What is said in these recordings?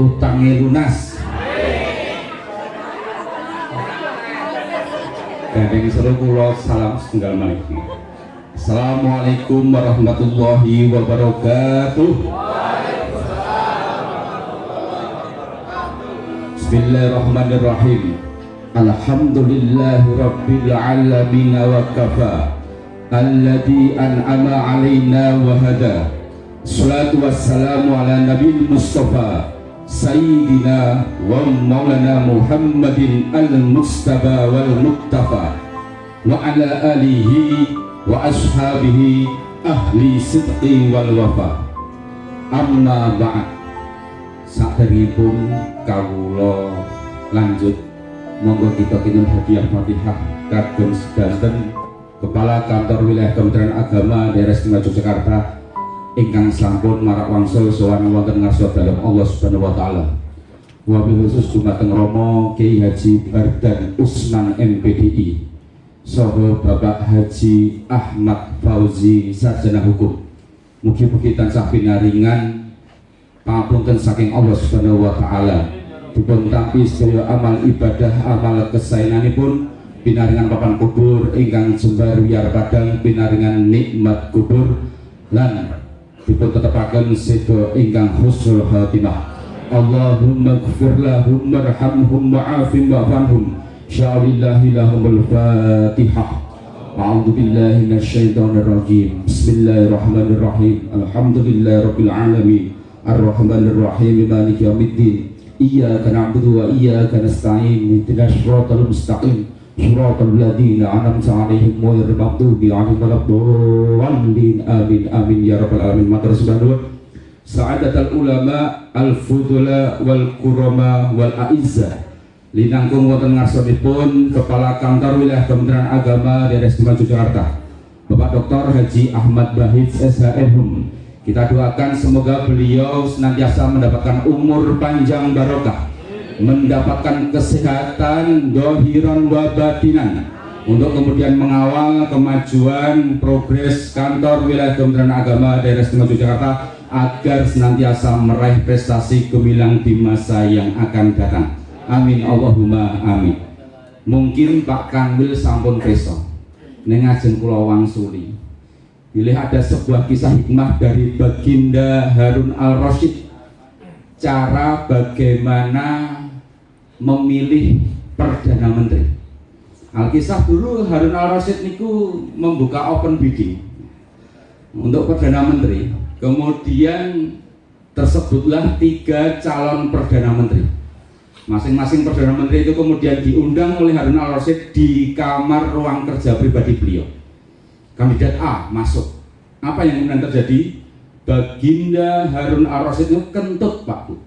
utangnya lunas. Gandeng seru kula salam setunggal malih. Assalamualaikum warahmatullahi wabarakatuh. Bismillahirrahmanirrahim. Alhamdulillahi rabbil alamin wa kafa alladzi an'ama alaina wa hada. Salatu wassalamu ala nabiyil mustafa sayyidina wa maulana Muhammadin al-mustafa wal muktafa wa ala alihi wa ashabihi ahli sidqi wal wafa. Amma ba'd. Saderipun kawula lanjut, monggo kita kinten hadiah Fatihah kagem sedanten Kepala Kantor Wilayah Kementerian Agama Daerah Istimewa Yogyakarta ingkang sampun marak wangsul sowan wonten ngarsa dalem Allah Subhanahu wa taala. Wabil khusus dumateng Romo Kiai Haji Bardan Usman MPDI saha Bapak Haji Ahmad Fauzi sarjana hukum. Mugi-mugi tansah pinaringan pangapunten saking Allah Subhanahu wa taala, dipun tampi sedaya amal ibadah amal kesaenanipun, pinaringan papan kubur ingkang jembar wiyar padang, pinaringan nikmat kubur lan dipun tetepaken seda ingkang husnul khatimah. Allahumma ighfir lahum warhamhum wa'afihim wa'fanhum sya'alillahi lahumul fatihah. A'udzu billahi minasyaitonir rajim. Bismillahirrahmanirrahim. Alhamdulillahirabbil alamin. Ar-Rahmanir-Rahim Maliki Yaumiddin. Iyyaka na'budu wa iyyaka nasta'in. Ihdinas siratal mustaqim. Siratal ladzina an'amta 'alaihim ghairil maghdubi 'alaihim waladdallin. Amin amin ya rabbal alamin. Matur subhanallah. Sa'adatul ulama al-fudula wal kurama wal a'izzah. Linangkung wonten ngarsanipun Kepala Kantor Wilayah Kementerian Agama Daerah Istimewa Yogyakarta Bapak Dr. Haji Ahmad Bahid SHM. Kita doakan semoga beliau senantiasa mendapatkan umur panjang barokah, mendapatkan kesehatan dohiran wa batinan, untuk kemudian mengawal kemajuan progres Kantor Wilayah Kementerian Agama Daerah Istimewa Yogyakarta agar senantiasa meraih prestasi gemilang di masa yang akan datang. Amin Allahumma amin. Mungkin Pak Kanwil sampun kersa ning ajeng kula wangsuli. Pilih ada sebuah kisah hikmah dari Baginda Harun al-Rasyid, cara bagaimana memilih Perdana Menteri. Alkisah dulu Harun al-Rasyid niku membuka open bidding untuk Perdana Menteri. Kemudian tersebutlah 3 calon Perdana Menteri. Masing-masing Perdana Menteri itu kemudian diundang oleh Harun al-Rasyid di kamar ruang kerja pribadi beliau. Kandidat A masuk. Apa yang kemudian terjadi? Baginda Harun al-Rasyid itu kentut Pak Bu.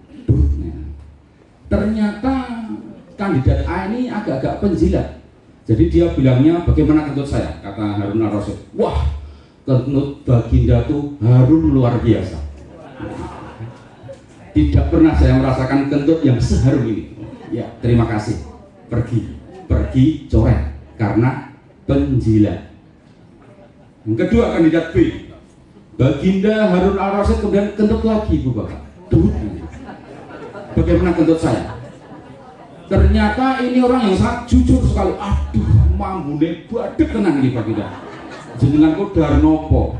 Ternyata kandidat A ini agak-agak penjilat. Jadi dia bilangnya, bagaimana kentut saya? Kata Harun al-Rasyid, wah kentut Baginda tuh harum luar biasa. Tidak pernah saya merasakan kentut yang seharum ini. Ya, terima kasih. Pergi coret karena penjilat. Yang kedua kandidat B, Baginda Harun al-Rasyid kemudian kentut lagi Bu Bapak. Bagaimana kentut saya? Ternyata ini orang yang sangat jujur sekali. Aduh, mambune badhe tenan iki Baginda. Jenengan kok darnopo?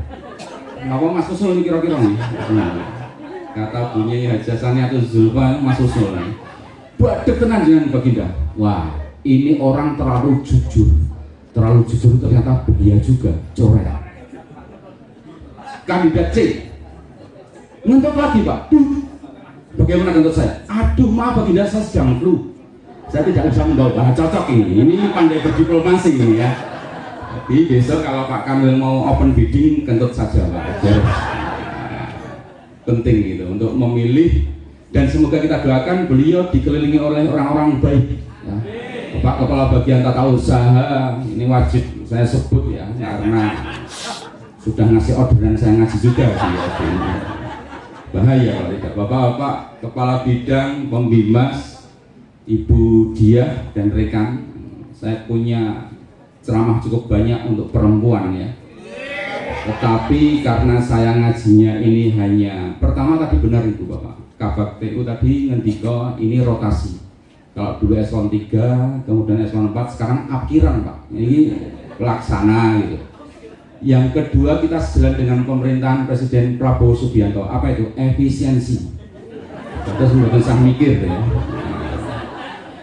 Napa Mas Usul ini kira-kira nih? Nah, kata bunyi Hajasani atau Zulfa Mas Usul nih. Badhe tenan jenengan Baginda. Wah, ini orang terlalu jujur. Terlalu jujur ternyata belia juga, coret. Kandidat C ngentut lagi Pak. Bagaimana kentut saya? Aduh maaf Baginda, saya sedang flu. Saya tidak bisa membawa cocok ini pandai berdiplomasi ini ya. Jadi besok kalau Pak Kamil mau open bidding kentut saja Pak. Penting gitu untuk memilih, dan semoga kita doakan beliau dikelilingi oleh orang-orang baik ya. Pak Kepala Bagian Tata Usaha ini wajib saya sebut ya, karena sudah ngasih orderan saya ngaji juga sih ya. Bahaya kalau tidak. Bapak-bapak Kepala Bidang Pembimas, Ibu Diah dan rekan, saya punya ceramah cukup banyak untuk perempuan ya. Tetapi karena saya ngajinya ini hanya pertama tadi benar Ibu Bapak, Kabak TU tadi ngendika ini rotasi. Kalau dulu eselon 3, kemudian eselon 4, sekarang akhiran Pak. Ini pelaksana gitu. Yang kedua, kita sejalan dengan pemerintahan Presiden Prabowo Subianto. Apa itu? Efisiensi. Terus mboten usah mikir ya.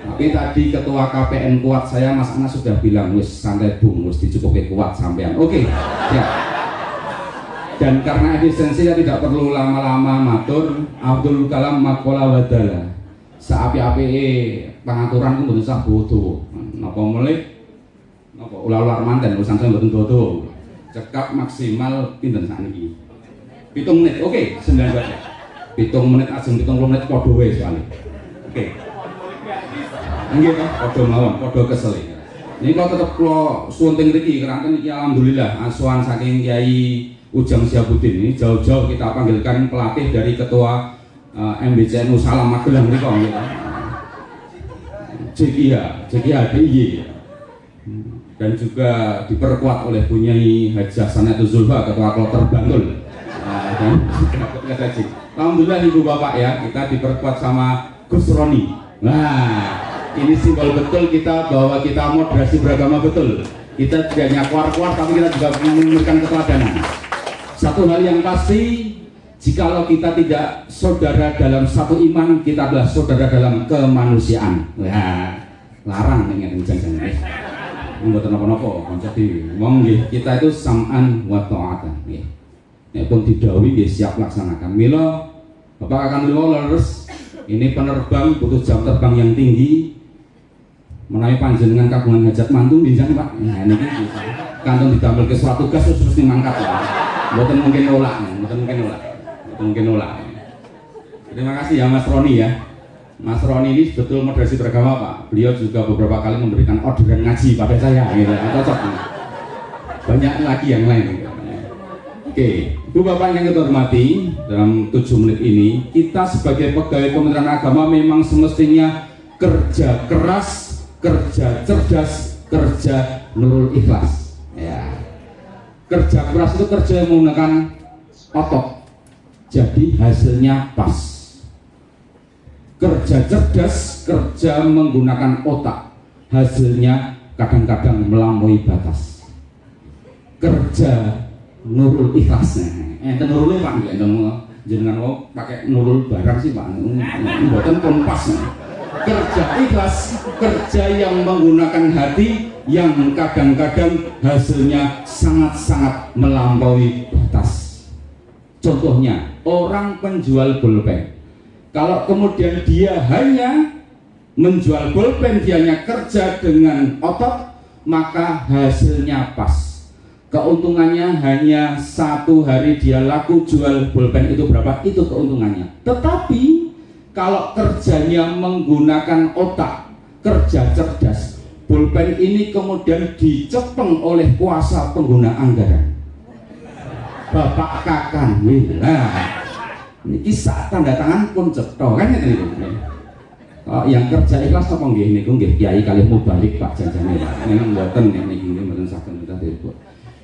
Tapi tadi ketua KPN kuat saya Mas Anas sudah bilang wis santai Bung, wis dicukupi kuat sampean. Oke, siap. Dan karena efisiensi saya tidak perlu lama-lama matur, Abdul Kalam makola wadala. Saapi-api pengaturan ku mboten usah bodoh. Napa mulih? Napa ular-ular manten urusan saya mboten bodoh. Cekap maksimal pinten sakniki? 7 menit. Oke, 9 baca. 7 menit ajeng 70 menit padha wae soalnya. Oke. Nggih Pak, padha mawon, padha kesel. Niki kok tetep kula suwun teng mriki keranten iki alhamdulillah asuhan saking Kiai Ujang Syabuddin ini jauh-jauh kita panggilkan pelatih dari ketua MBCNU Salam Magelang niku nggih. JKH DIY. Dan juga diperkuat oleh Bunyai Haji Hasanatul Zulfa ketua Kloter Bantul. Alhamdulillah Ibu Bapak ya, kita diperkuat sama Gus Roni. Nah, ini simbol betul kita bahwa kita moderasi beragama betul. Kita tidak hanya kuar-kuar, tapi kita juga memberikan keteladanan. Satu hal yang pasti, jikalau kita tidak saudara dalam satu iman, kita adalah saudara dalam kemanusiaan. Nah, larang dengan jangan-jangan. Mboten napa-napa, kanca dhewe. Wong nggih, kita itu sam'an wa ta'atan nggih. Nek pun didhawuhi nggih siap laksanakan. Mila Bapak akan leres. Ini penerbang butuh jam terbang yang tinggi. Menawi panjenengan kagungan hajat mantu binjang Pak. Nah niki kantong didamel ke suatu tugas terus mangkat. Mboten mungkin nolak, mboten mungkin nolak. Terima kasih ya Mas Roni ya. Mas Roni ini betul moderasi beragama Pak. Beliau juga beberapa kali memberikan orderan ngaji pada saya gitu. Cocok. Banyak lagi yang lain gitu. Oke, Ibu Bapak yang kita hormati, dalam 7 menit ini kita sebagai pegawai Kementerian Agama memang semestinya kerja keras, kerja cerdas, kerja nurul ikhlas ya. Kerja keras itu kerja yang menggunakan otot, jadi hasilnya pas. Kerja cerdas, kerja menggunakan otak, hasilnya kadang-kadang melampaui batas. Kerja nurul ikhlasnya, enten nurul Pak, jenengan mau pakai nurul barang sih Pak, mboten kompas. Kerja ikhlas, kerja yang menggunakan hati, yang kadang-kadang hasilnya sangat-sangat melampaui batas. Contohnya orang penjual pulpen. Kalau kemudian dia hanya menjual pulpen, dia hanya kerja dengan otot, maka hasilnya pas. Keuntungannya hanya 1 hari dia laku jual pulpen itu berapa, itu keuntungannya. Tetapi kalau kerjanya menggunakan otak, kerja cerdas, pulpen ini kemudian dicepeng oleh kuasa pengguna anggaran. Bapak Kakan, ini kisah tanda tangan pun cetok kan itu. Yang kerja ikhlas apa nggih niku nggih kiai kalih mubalik Pak janjane Pak. Memang mboten niki mboten saged kita dibuat.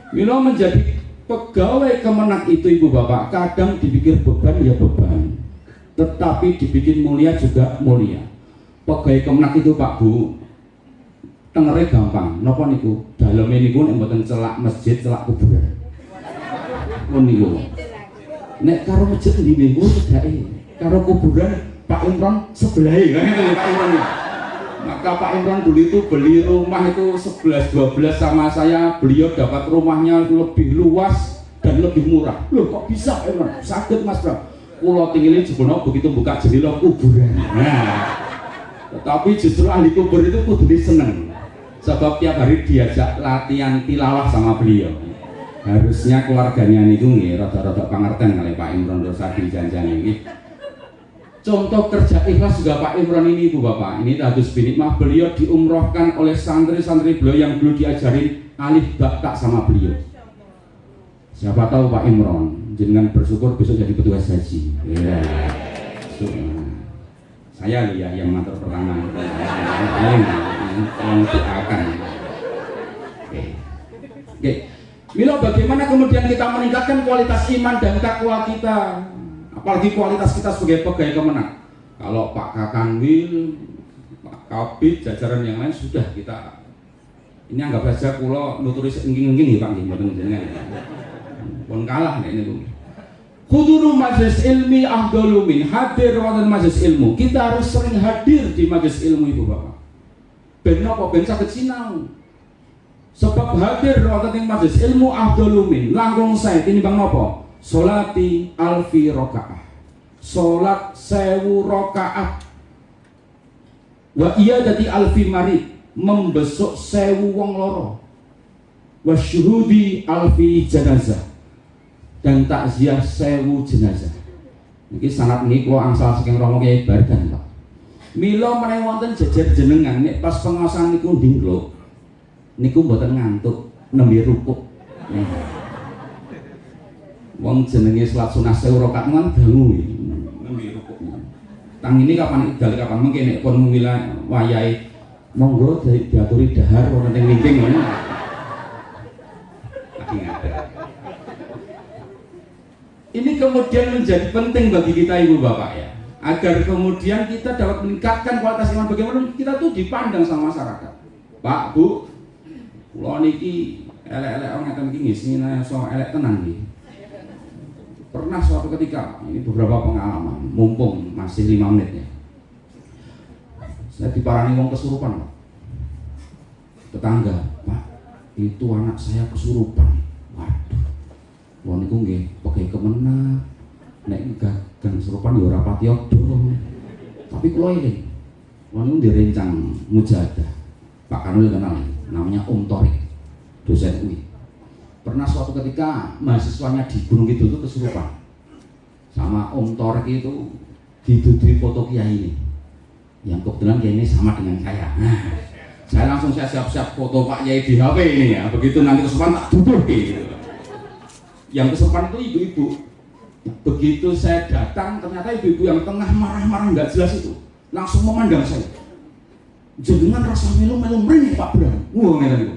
Mila menjadi pegawai Kemenak itu Ibu Bapak kadang dipikir beban ya beban, tetapi dibikin mulia juga mulia. Pegawai Kemenak itu Pak Bu, tengere gampang. Napa niku? Daleme niku nek mboten celak masjid, celak kuburan. Mun niku. Nek karo masjid ndi niku cedake, karo kuburan Pak Imron sebelahe kan itu Pak Imron. Maka Pak Imron dulu itu beli rumah itu 11-12 sama saya, beliau dapat rumahnya lebih luas dan lebih murah. Loh kok bisa Imron? Sakit Mas Bro. Kulo tinggalin jebono begitu buka jendela kuburan. Nah, tetapi justru ahli kubur itu kudu seneng. Sebab tiap hari diajak latihan tilawah sama beliau. Harusnya keluarganya niku nggih rada-rada pangerten kali Pak Imron Rosadi janjane iki. Contoh kerja ikhlas juga Pak Imron ini Ibu Bapak. Ini hadis bin nikmah, beliau diumrohkan oleh santri-santri beliau yang dulu diajarin alif ba ta sama beliau. Siapa tahu Pak Imron jenengan bersyukur besok jadi petugas haji. Ya. Saya ya yang matur pertama. Tolong doakan. Oke. Mila bagaimana kemudian kita meningkatkan kualitas iman dan takwa kita, apalagi kualitas kita sebagai pegawai Kemenak. Kalau Pak Kakanwil, Pak Kabid, jajaran yang lain sudah kita ini anggap saja kulo nuturi engking-engking ya Pak nggih mboten jenengan. Pun kalah nek niku. Huduru majelis ilmi afdalu min hadir wonten majelis ilmu. Kita harus sering hadir di majelis ilmu Ibu Bapak. Ben napa ben saged sinau. Sebab hadir wonten ing majelis ilmu afdalu min langkung sae tinimbang napa? Salati alfi rakaah. Salat 1000 rakaat. Wa iya dadi alfi marid membesuk 1000 wong loro. Wa syuhudi alfi janazah dan takziah 1000 jenazah. Niki sanad niki kula angsal saking Rama Kyai Bardan, Pak. Mila menawi wonten jejer jenengan nek pas pengawasan niku ndingkluk niku mboten ngantuk nembe rukuk. Wong jenenge salat sunah 1000 rakaat kan dangu nembe rukuk. Tang ini kapan idal kapan mengke nek pun wilayah wayahe monggo diaturi dahar wonten ing wingking ngono. Lagi ngaten. Ini kemudian menjadi penting bagi kita Ibu Bapak ya, agar kemudian kita dapat meningkatkan kualitas iman. Bagaimana kita tuh dipandang sama masyarakat. Pak, Bu, kula niki elek-elek wong ngeten iki nggih so elek tenan nggih. Pernah suatu ketika, ini beberapa pengalaman, mumpung masih 5 menit ya. Saya diparani wong kesurupan, Pak. Tetangga, Pak, itu anak saya kesurupan. Waduh. Wong niku nggih pegawai Kemenak. Nek gang kesurupan ya ora pati odo. Tapi kula eling. Wong niku direncang mujahadah. Pak Kanul kenal, namanya Om Torik. Dosen UI. Pernah suatu ketika mahasiswanya di Gunung Kidul itu kesurupan. Sama Om Torik itu didudui foto kiai ini. Yang kebetulan kiai ini sama dengan saya. Nah, saya langsung siap-siap foto Pak Yai di HP ini ya. Begitu nanti kesurupan tak duduk gitu. Yang kesurupan itu ibu-ibu. Begitu saya datang, ternyata ibu-ibu yang tengah marah-marah nggak jelas itu langsung memandang saya. Jenengan rasa melu-melu mrene Pak Bram. Wah ngene niku.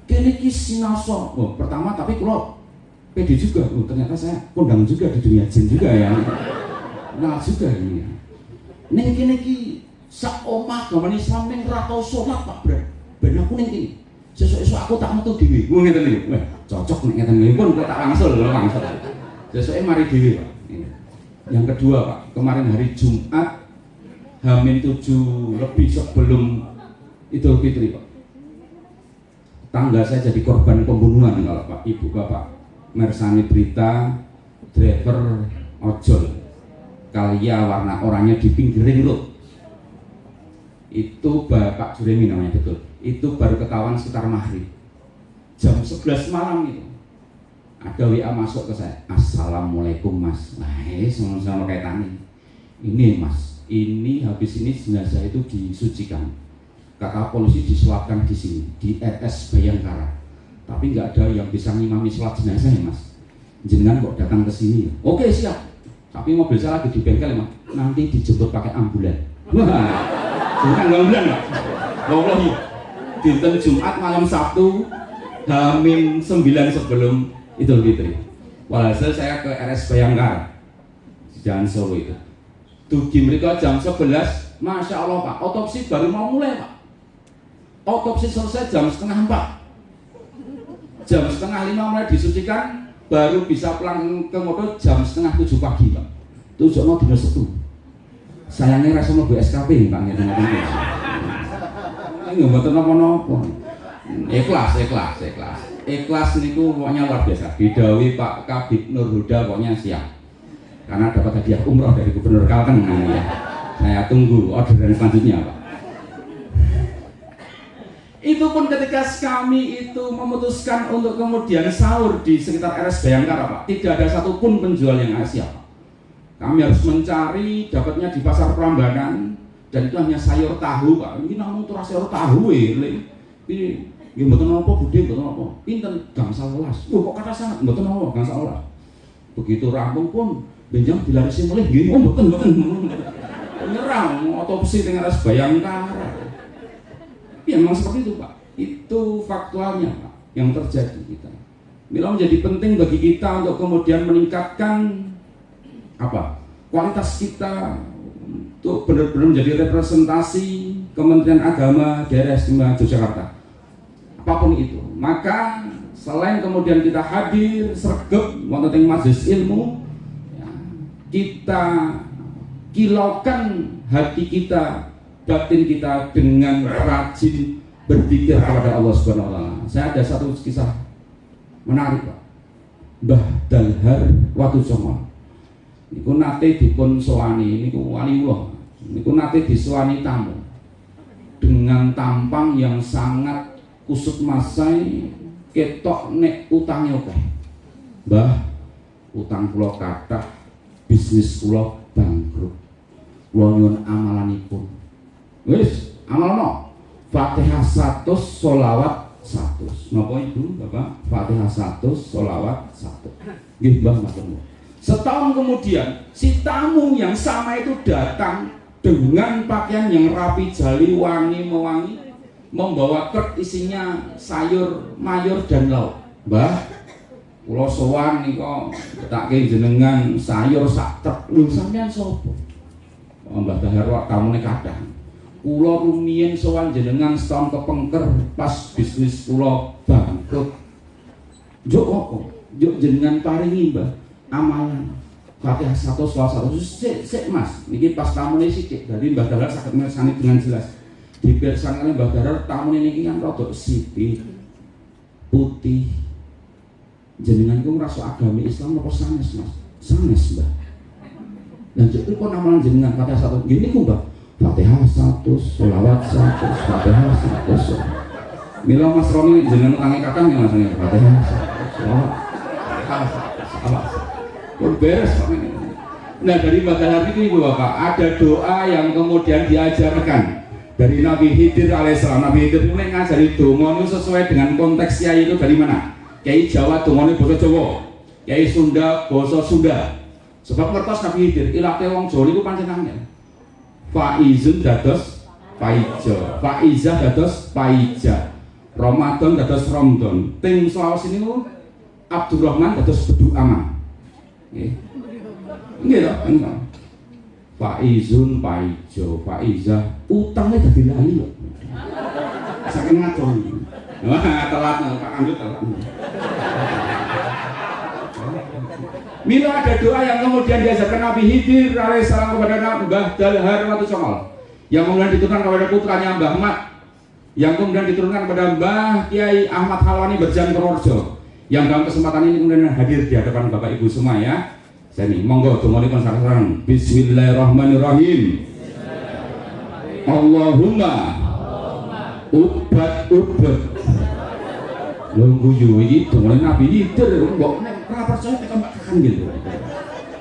Kene iki sinaso. Oh, pertama tapi kalau pede juga. Oh, ternyata saya kondang juga di dunia jin juga ya. Nah juga ini. Ning kene iki sak omah gaman Islam ning ora tau salat Pak Bram. Ben aku ning kene. Sesuk-esuk aku tak metu dhewe. Wah ngeten niku. Wah, cocok nek ngeten niku pun kok tak wangsul. Sesuke mari dhewe, Pak. Yang kedua, Pak, kemarin hari Jumat H-7 lebih sebelum Idul Fitri, Pak. Tangga saya jadi korban pembunuhan kalau Pak Ibu Bapak mersani berita driver ojol Kalia warna oranye di pinggir ring road. Itu Bapak Juremi namanya betul. Itu baru ketahuan sekitar maghrib. Jam 11 malam itu. Ada WA masuk ke saya, Assalamualaikum Mas. Nah, sama kaitannya. Ini Mas, ini habis ini jenazah itu disucikan. Kata polisi disolatkan di sini, di RS Bayangkara. Tapi nggak ada yang bisa ngimami sholat jenazah ya Mas. Jenengan kok datang ke sini? Oke siap. Tapi mobil saya lagi di bengkel Mas. Nanti dijemput pakai ambulan. Wah, bukan ambulan Pak. Wallahi. Dinten Jumat malam Sabtu, H-9 sebelum Idul Fitri. Walhasil saya ke RS Bayangkara Jalan Solo itu. Dugi mereka jam 11, Masya Allah Pak, otopsi baru mau mulai Pak. Otopsi selesai jam 3:30. Jam 4:30 mulai disucikan, baru bisa pulang ke motor jam 6:30 pagi Pak. Tujuan dina Setu. Sayangnya rasa mau SKP Pak ngeten-ngeten. Ini mboten napa-napa. Ikhlas niku pokoknya luar biasa. Didhawuhi Pak Kabid Nur Huda pokoknya siap. Karena dapat hadiah umroh dari Gubernur Kalteng ya. Saya tunggu orderan selanjutnya Pak. Itu pun ketika kami itu memutuskan untuk kemudian sahur di sekitar RS Bayangkara Pak, tidak ada satupun penjual yang siap Pak. Kami harus mencari dapatnya di pasar Prambanan dan itu hanya sayur tahu Pak. Ini namung turah sayur tahu ini nggih mboten napa budhe mboten napa. Pinten gangsal welas. Lho kok kata sangat mboten napa gangsal welas. Begitu rampung pun benjang dilarisi mulih nggih mboten. Nyerang otopsi dengan RS Bayangkara. Ya memang seperti itu Pak. Itu faktualnya Pak yang terjadi kita. Mila menjadi penting bagi kita untuk kemudian meningkatkan kualitas kita untuk benar-benar menjadi representasi Kementerian Agama Daerah Istimewa Yogyakarta. Apapun itu, maka selain kemudian kita hadir sregep wonten ing majelis ilmu, ya, kita kilaukan hati kita, batin kita dengan rajin berzikir kepada Allah Subhanahu wa taala. Saya ada satu kisah menarik, Pak. Mbah Dalhar Watujongol niku nate dipun sowani, niku waliullah, niku nate disowani tamu dengan tampang yang sangat kusut masai, ketok nek utangnya oke. Mbah, utang kula kathah, bisnis kula bangkrut. Kula nyuwun amalanipun. Wis, amalno. Fatihah 100, sholawat 100. Napa Ibu, Bapak? Fatihah 100, sholawat 1. Nggih, Mbah, matur. Setahun kemudian, si tamu yang sama itu datang dengan pakaian yang rapi, jali, wangi, mewangi, membawa truk isinya sayur, mayur dan lauk. Mbah, kula sowan nika betake jenengan sayur sak truk. Lho sampean sapa? Mbah Dahar tamune kadang. Kula rumiyin sowan jenengan setahun kepengker pas bisnis kula bangkrut. Njuk apa? Njuk jenengan paringi, Mbah, amalan Fatihah 100 sholawat 100. Sik Mas, niki pas tamune sithik. Dadi Mbah Dahar saged mirsani dengan jelas. Dipirsani Mbah Dahar tamune niki kan rada sithik, putih. Jenengan iku ngrasa agami Islam apa sanes, Mas? Sanes, Mbah. Lah nek kok amalan jenengan Fatihah 100 gini ku, Mbah. Fatihah 100, sholawat 100, Fatihah 100. Mila Mas Romi jenengan tangi kakang ya Mas, Fatihah 100, sholawat 100. Beres Pak. Nah dari Mbah Dahar itu Ibu Bapak ada doa yang kemudian diajarkan dari Nabi Khidir alaihissalam. Nabi Khidir itu ngajari donga itu sesuai dengan konteks kiai itu dari mana? Kiai Jawa dongane basa Jawa, kiai Sunda basa Sunda. Sebab ngertos Nabi Khidir ilate wong Jawa niku pancen angel. Faizun dados Faiza, Faizah dados Faiza, Ramadan dados Ramadan. Ting Sulawesi niku Abdurrahman dados Bedu Aman. Nggih. Nggih to, engko. Faizun, Faiza, Faizah, utangnya dadi lali kok. Saking ngaco. Wah, telat Pak Andut telat. Mila ada doa yang kemudian diajarkan Nabi Khidir alaihissalam kepada Mbah Dalhar Watujongol, yang kemudian diturunkan kepada putranya Mbah Mat, yang kemudian diturunkan kepada Mbah Kiai Ahmad Halwani Berjan Purworejo, yang dalam kesempatan ini kemudian hadir di hadapan Bapak Ibu semua ya. Saya nih, monggo donganipun sareng. Bismillahirrahmanirrahim. Allahumma ubat. Lho guyu iki dongane Nabi Khidir kok ora percaya tekan Pak Kakang gitu.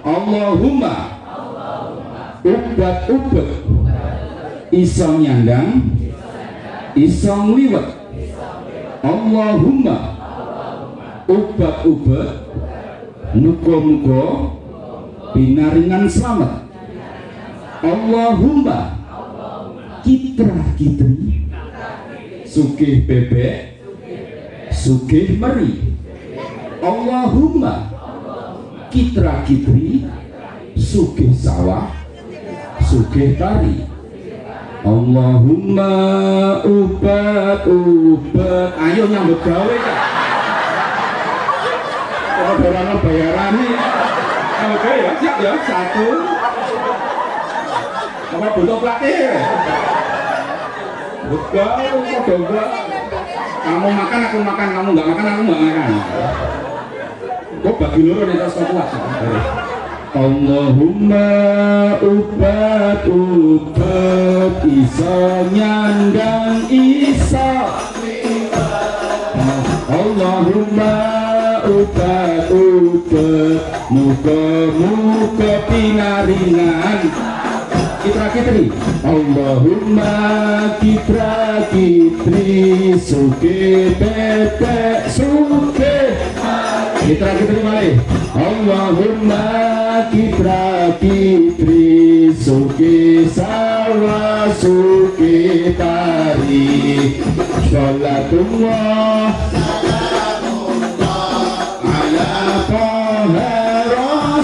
Allahumma ubat iso nyandang iso ngliwet. Allahumma ubat muga-muga pinaringan selamat. Allahumma kitri sugih bebek sugih meri. Allahumma kitri sugih sawah sugih tari. Allahumma ubat. Ayo nyambut gawe Kak. Kalau orang bayaran nih. Oke ya, siap ya. 1. Apa butuh pelatih? Bukan. Kamu makan, aku makan. Kamu nggak makan, aku nggak makan. Kok bagi loro nih terus kuat. Allahumma ubat iso nyandang iso. Allahumma ubat muga-muga pinaringan. Kitri Allahumma kitri sugih bebek sugih. Kitri malih. Allahumma kitri sugih sawah sugih tari. Sholatullah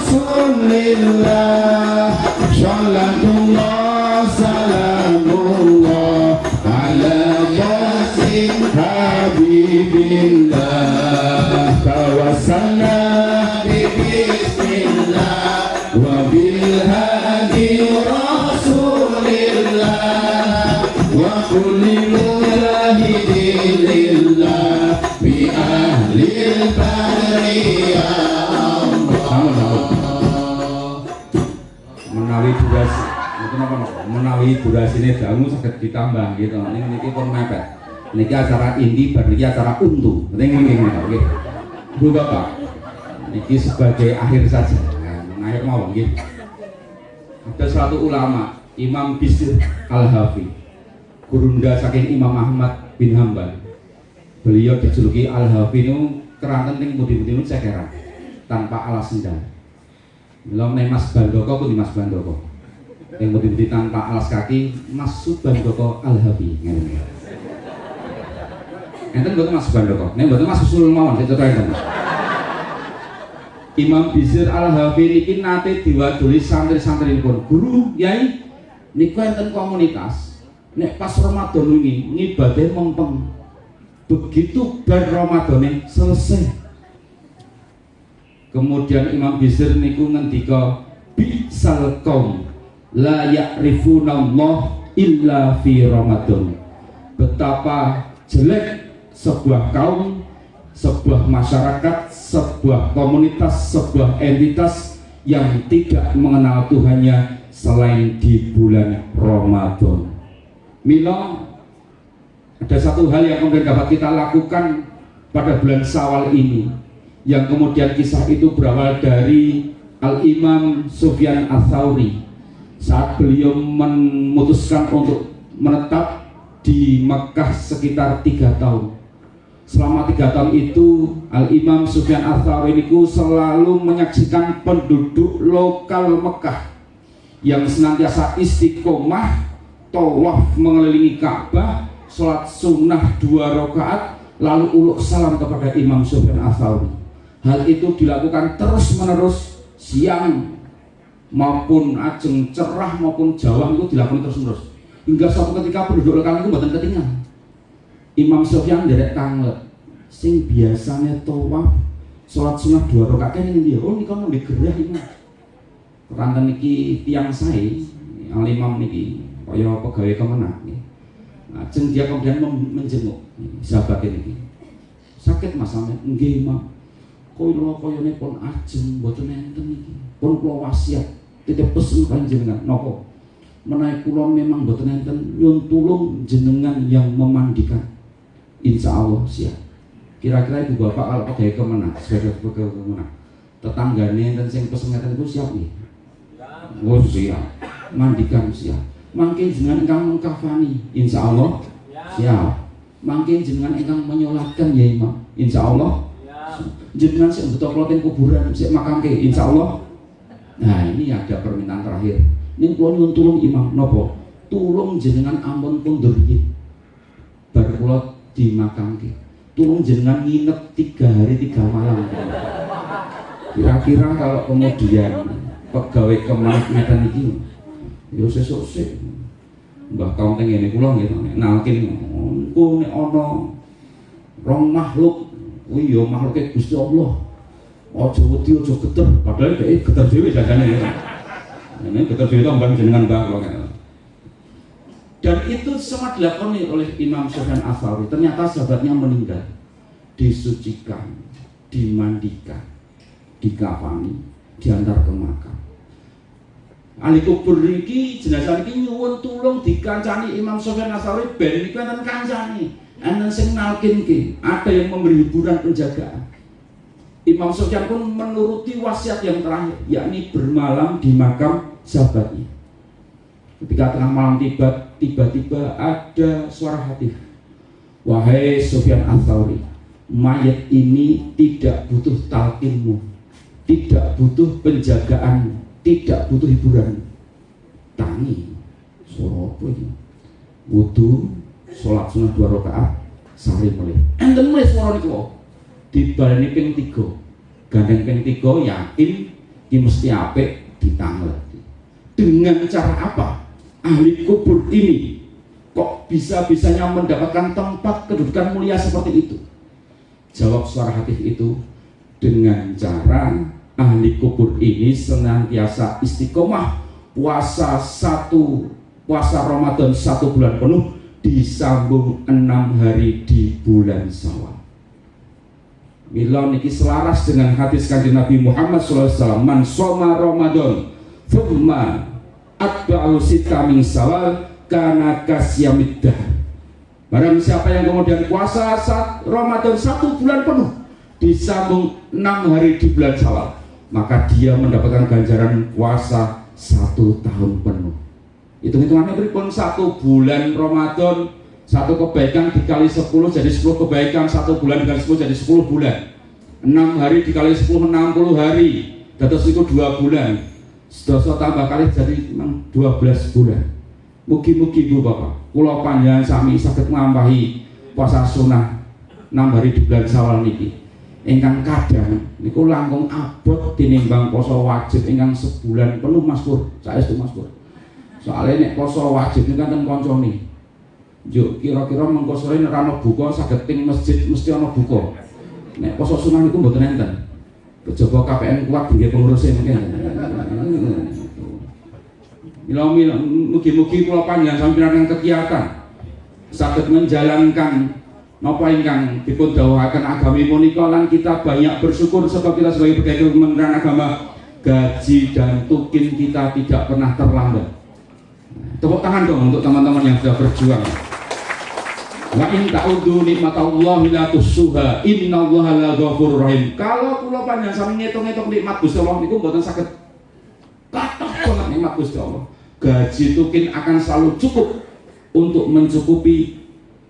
Rasulillah, Salatullah salamullah ala yasin habibillah, tawassalna bismillah wa bil hadi Rasulillah wa kulli mujahidillah bi ahlil bariyah. Menawi durasi, menawi durasine dangu saged ditambah gitu. Niki pun mepet. Niki acara inti bar niki acara untu. Nggih. Bu Bapak, niki sebagai akhir saja. Akhir mawon nggih. Ada suatu ulama, Imam Bishr Al-Hafi, gurunda saking Imam Ahmad bin Hambal. Beliau dijuluki Al-Hafi nu keranten ning pundi-pundi cekeran tanpa alas sendal. Belum nih Mas Bandoko pun di Mas Bandoko yang berdiri tanpa alas kaki Mas Subandoko Al-Hafi. Enten betul Mas Bandoko, nih betul Mas Usul mawon kita tanya. Imam Bishr Al-Hafi niki nate diwaduli santri-santri pun guru yai niku enten komunitas nek pas Ramadan wingi ngibadhe mempeng. Begitu bar Ramadane selesai, kemudian Imam Bishr niku ngendika bisal qaum la ya'rifuna Allah illa fi Ramadan. Betapa jelek sebuah kaum, sebuah masyarakat, sebuah komunitas, sebuah entitas yang tidak mengenal Tuhannya selain di bulan Ramadan. Mila ada satu hal yang kemudian dapat kita lakukan pada bulan Syawal ini, yang kemudian kisah itu berawal dari Al-Imam Sufyan Ats-Tsauri saat beliau memutuskan untuk menetap di Mekah sekitar 3 tahun. Selama 3 tahun itu Al-Imam Sufyan Ats-Tsauri itu selalu menyaksikan penduduk lokal Mekah yang senantiasa istiqomah tawaf mengelilingi Ka'bah, sholat sunnah 2 rakaat, lalu uluk salam kepada Imam Sufyan Ats-Tsauri. Hal itu dilakukan terus menerus, siang maupun ajeng cerah maupun jawang itu dilakukan terus menerus, hingga suatu ketika penduduk lokal itu buatan ketinggalan. Imam Sufyan derek tanglet sing biasanya tawaf sholat sunnah 2 rakaat kan ini dia, oh ini kan lebih gerah ini keranten niki tiang saya Al-Imam niki kaya pegawai kemenang. Ajeng dia kemudian menjenguk sahabat ini, sakit masalahnya nggih Imam, kula koyone pun ajeng mboten enten iki, pun kula wasiat titip pesen panjenengan napa menawi kula memang mboten enten nyuwun tulung jenengan yang memandikan, insya Allah siap. Kira-kira ibu bapak kalau pegawai kemenang sebagai pegawai kemenang tetanggane enten sing pesen ngeten iku siap nggih? Oh siap, mandikan siap. Mangkin jenengan ingkang mengkafani, insya Allah siap. Mangkin jenengan ingkang menyolatkan ya Imam, insya Allah. Jenengan sing beto kloten kuburan sik makamke, insya Allah. Nah ini ada permintaan terakhir. Ning kula nyuwun tulung Imam napa? Tulung jenengan ampun kundur iki. Bar kula dimakamke. Tulung jenengan nginep 3 hari 3 malam. Kira-kira kalau kemudian pegawai kemenang ngeten iki yo sesuk sik mbah kaum teng ngene kula nggih nalkin engko nek ana rong makhluk kuwi yo makhluke Gusti Allah aja wedi aja geter padahal dhek geter dhewe jagane ini geter dhewe mbang jenengan mbah kula. Dan itu semua dilakoni oleh Imam Sufyan Ats-Tsauri. Ternyata sahabatnya meninggal, disucikan, dimandikan, dikafani, diantar ke makam. Ali kubur niki jenazah niki nyuwun tulung dikancani Imam Sufyan Ats-Tsauri ben niku enten kancani, enten sing nalkinke, ada yang memberi hiburan penjagaan. Imam Sufyan pun menuruti wasiat yang terakhir, yakni bermalam di makam sahabatnya. Ketika tengah malam tiba-tiba ada suara hatif, wahai Sufyan Ats-Tsauri, mayat ini tidak butuh talqinmu, tidak butuh penjagaanmu, tidak butuh hiburan. Tangi suara apa ini? Wudu, sholat sunnah 2 rakaat, sari melih. Enten mulai suara niku dibaleni ping 3, gandeng ping 3, yakin Ki mesti apik ditangleti. Dengan cara apa ahli kubur ini kok bisa-bisanya mendapatkan tempat kedudukan mulia seperti itu? Jawab suara hati itu, dengan cara ahli kubur ini senantiasa istiqomah puasa Ramadan 1 bulan penuh disambung 6 hari di bulan Syawal. Mila niki selaras dengan hadis kanjeng Nabi Muhammad SAW, man shoma Ramadan thumma atba'u sita min Syawal kana kasyamid dahr. Barang siapa yang kemudian puasa Ramadan 1 bulan penuh disambung 6 hari di bulan Syawal, maka dia mendapatkan ganjaran puasa 1 tahun penuh. Hitung-hitungannya berikut 1 bulan Ramadan, 1 kebaikan dikali 10 jadi 10 kebaikan, 1 bulan dikali 10 jadi 10 bulan. 6 hari dikali 10 60 hari. Dados itu 2 bulan. Sedasa tambah kali jadi 12 bulan. Mugi-mugi Bu Bapak, kula panjenengan sami saged nglampahi puasa sunah 6 hari di bulan Syawal niki. Ingkang kadang niku langkung abot tinimbang poso wajib ingkang sebulan penuh Mas Pur. Saestu Mas Pur. Soalnya nek poso wajib niku kan ten kancane. Yuk kira-kira mengko sore nek ana buka saged ting masjid mesti ana buka. Nek poso sunah niku mboten enten. Kejaba KPN kuat nggih pengurusé mungkin. Mila mugi-mugi kula panjenengan sampeyan kegiatan saged menjalankan napa ingkang dipun dawuhaken agami punika lan kita banyak bersyukur sebab kita sebagai pegawai Kementerian Agama gaji dan tukin kita tidak pernah terlambat. Tepuk tangan dong untuk teman-teman yang sudah berjuang. Wa in ta'udzu nikmatallahi la tuhsuha innallaha laghafurur rahim. Kalau kula panjenengan sami ngitung-ngitung nikmat Gusti Allah niku mboten saged kathah banget nikmat Gusti Allah. Gaji tukin akan selalu cukup untuk mencukupi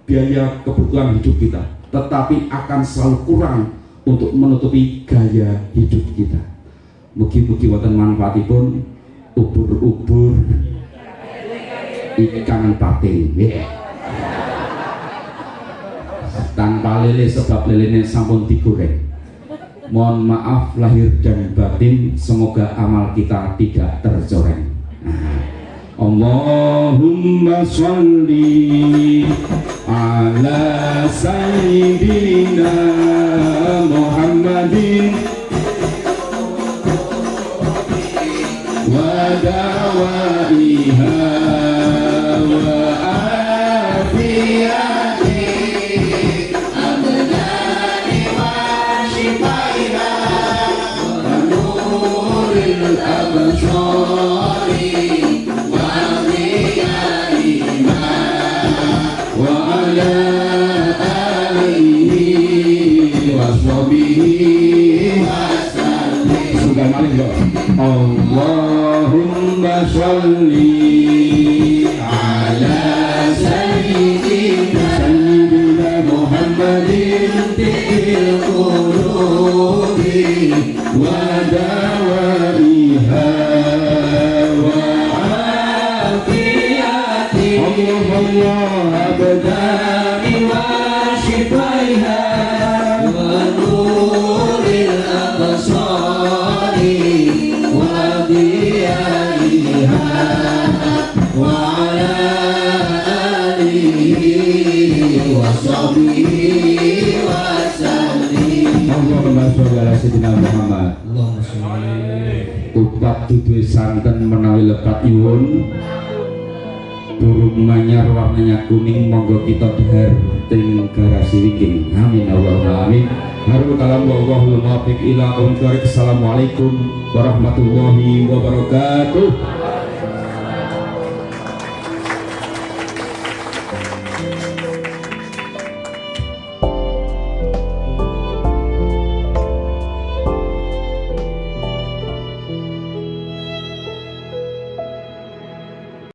biaya kebutuhan hidup kita, tetapi akan selalu kurang untuk menutupi gaya hidup kita. Mugi-mugi wonten manfaatipun ubur-ubur ikan patin. Tanpa lele sebab lelene sampun digoreng. Mohon maaf lahir dan batin, semoga amal kita tidak tercoreng. Allahumma sholli ala sayyidina Muhammadin wa dawaiha wa afiyati abdani wa shifaiha wa nuril absari Allahumma sholli ala sayyidina Muhammadin fil qulubi wa dawaiha wa afiyati Allahumma abdani wa shifaiha wa nuril absari wa diyaiha wa ala alihi wa sahbihi wa sallim. Allahumma sholli ala sayyidina Muhammad. Allahumma sholli. Upat dudu santen menawi lepat iwun. Burung manyar warnanya kuning, monggo kita dhahar ting garasi wingking. Amin Allahumma amin. Harul kalam wallahul muwaffiq ila aqwamit thoriq. Assalamualaikum warahmatullahi wabarakatuh.